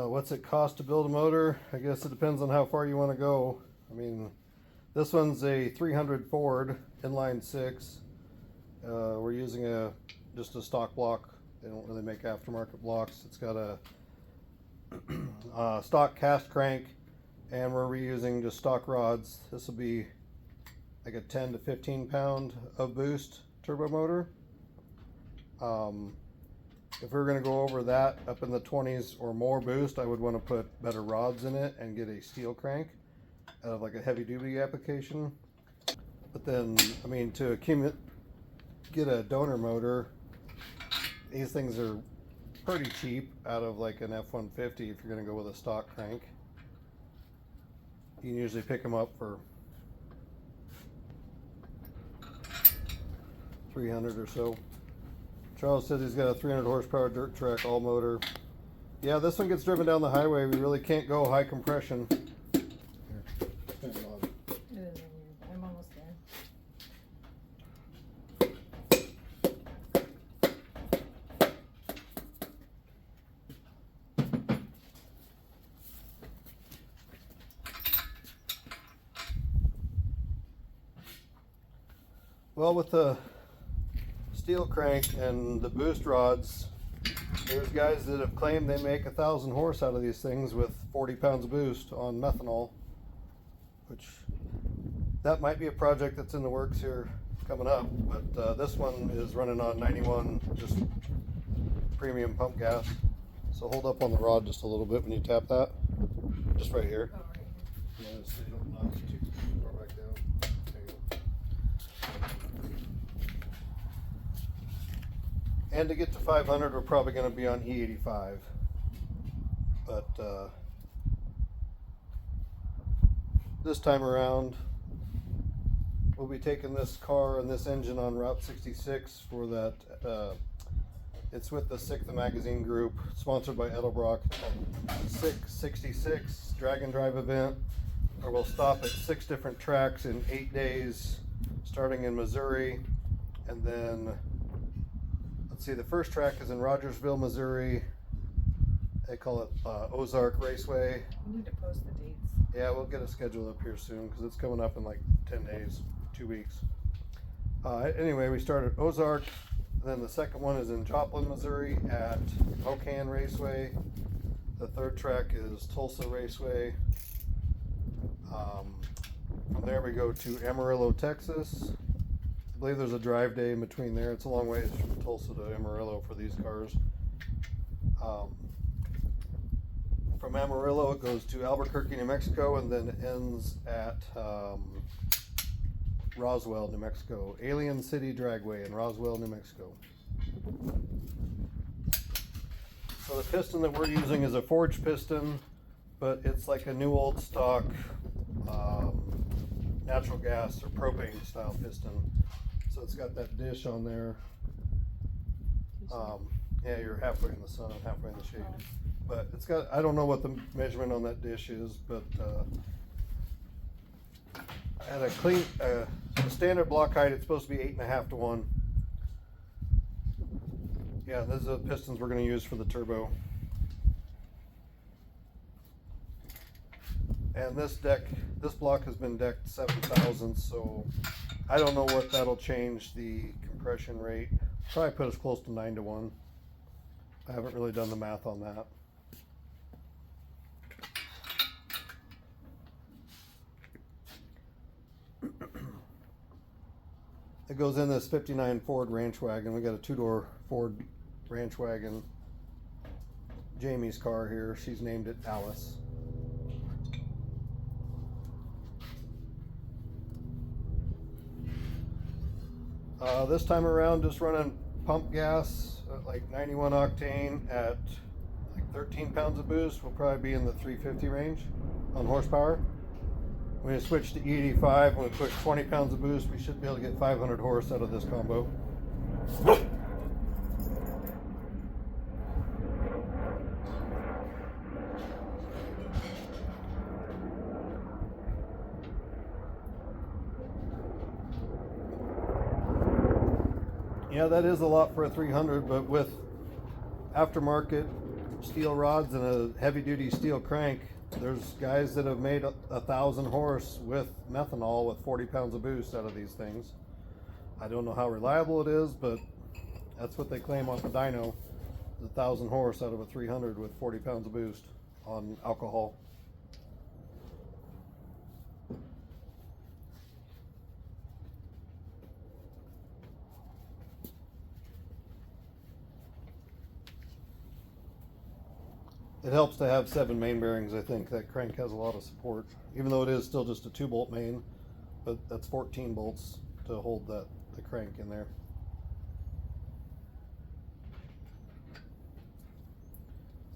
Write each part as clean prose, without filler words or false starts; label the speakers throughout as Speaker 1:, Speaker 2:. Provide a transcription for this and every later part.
Speaker 1: What's it cost to build a motor? I guess it depends on how far you want to go. I mean, this one's a 300 Ford inline 6. We're using just a stock block. They don't really make aftermarket blocks. It's got a stock cast crank, and we're reusing just stock rods. This will be like a 10 to 15 pound of boost turbo motor. If we were going to go over that up in the 20s or more boost, I would want to put better rods in it and get a steel crank out of like a heavy duty application. But then, I mean, to get a donor motor, these things are pretty cheap out of like an F-150 if you're going to go with a stock crank. You can usually pick them up for $300 or so. Charles says he's got a 300 horsepower dirt track all motor. Yeah, this one gets driven down the highway. We really can't go high compression.
Speaker 2: I'm almost there.
Speaker 1: Well, with the steel crank and the boost rods, there's guys that have claimed they make 1,000 horse out of these things with 40 pounds of boost on methanol, which that might be a project that's in the works here coming up. But this one is running on 91 just premium pump gas. So hold up on the rod just a little bit when you tap that, just right here.
Speaker 2: Oh, right.
Speaker 1: Yeah, so you don't knock it too far back down. There you go. And to get to 500, we're probably going to be on E85. But this time around, we'll be taking this car and this engine on Route 66 for that. It's with the Sixth Magazine Group, sponsored by Edelbrock. 666 drag and drive event, where we'll stop at 6 different tracks in 8 days, starting in Missouri, and then let's see, the first track is in Rogersville, Missouri. They call it Ozark Raceway.
Speaker 2: We need to post the dates.
Speaker 1: Yeah, we'll get a schedule up here soon because it's coming up in like 10 days, 2 weeks. Anyway, we start at Ozark. Then the second one is in Joplin, Missouri at Mocan Raceway. The third track is Tulsa Raceway. From there we go to Amarillo, Texas. I believe there's a drive day in between there. It's a long ways from Tulsa to Amarillo for these cars. From Amarillo it goes to Albuquerque, New Mexico, and then it ends at Roswell, New Mexico. Alien City Dragway in Roswell, New Mexico. So the piston that we're using is a forged piston, but it's like a new old stock natural gas or propane style piston. So it's got that dish on there. Yeah, you're halfway in the sun and halfway in the shade. But it's got, I don't know what the measurement on that dish is, but at a clean, the standard block height, it's supposed to be 8.5 to 1. Yeah, those are the pistons we're going to use for the turbo. And this block has been decked 7,000, so I don't know what that'll change the compression rate. Probably put us close to 9 to 1. I haven't really done the math on that. It goes in this 59 Ford ranch wagon. We got a 2-door Ford ranch wagon. Jamie's car here. She's named it Alice. This time around, just running pump gas, like 91 octane at like 13 pounds of boost. We'll probably be in the 350 range on horsepower. When we switch to E85, when we push 20 pounds of boost, we should be able to get 500 horse out of this combo. Yeah, that is a lot for a 300, but with aftermarket steel rods and a heavy duty steel crank. There's guys that have made 1,000 horse with methanol with 40 pounds of boost out of these things. I don't know how reliable it is, but that's what they claim off of Dyno. 1,000 horse out of a 300 with 40 pounds of boost on alcohol. It helps to have 7 main bearings. I think that crank has a lot of support, even though it is still just a 2-bolt main, but that's 14 bolts to hold the crank in there.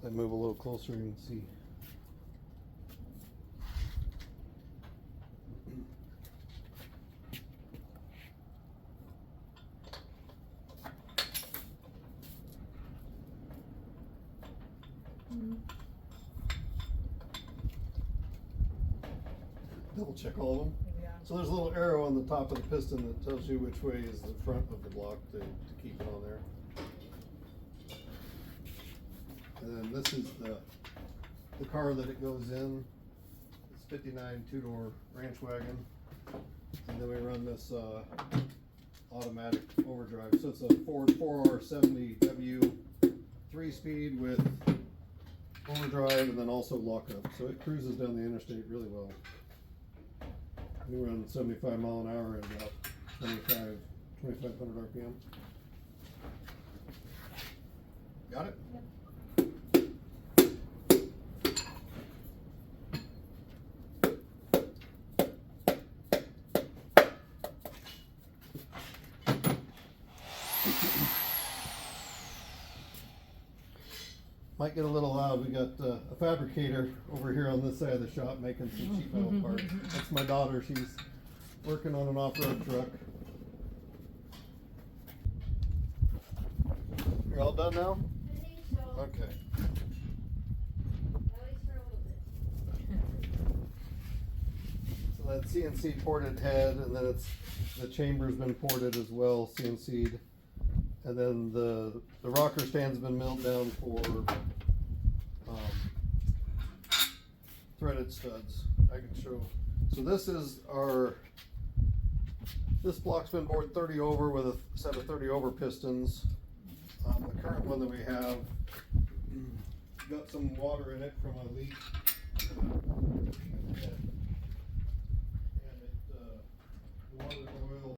Speaker 1: If I move a little closer, you can see. Double check all of them.
Speaker 2: Yeah.
Speaker 1: So there's a little arrow on the top of the piston that tells you which way is the front of the block to keep it on there. And then this is the car that it goes in. It's 59 2-door ranch wagon. And then we run this automatic overdrive. So it's a Ford 4R70W 3-speed with overdrive and then also lockup. So it cruises down the interstate really well. We run 75 mile an hour at about 2,500 RPM. Got it?
Speaker 2: Yep.
Speaker 1: Might get a little loud. We got a fabricator over here on this side of the shop making some sheet metal parts. That's my daughter. She's working on an off-road truck. You're all done now?
Speaker 3: I think so.
Speaker 1: Okay.
Speaker 3: At least for a little bit.
Speaker 1: So that CNC ported head, and then the chamber's been ported as well, CNC'd. And then the rocker stand's been milled down for threaded studs. I can show. So this block's been bored 30 over with a set of 30 over pistons. The current one that we have got some water in it from a leak. And the water and oil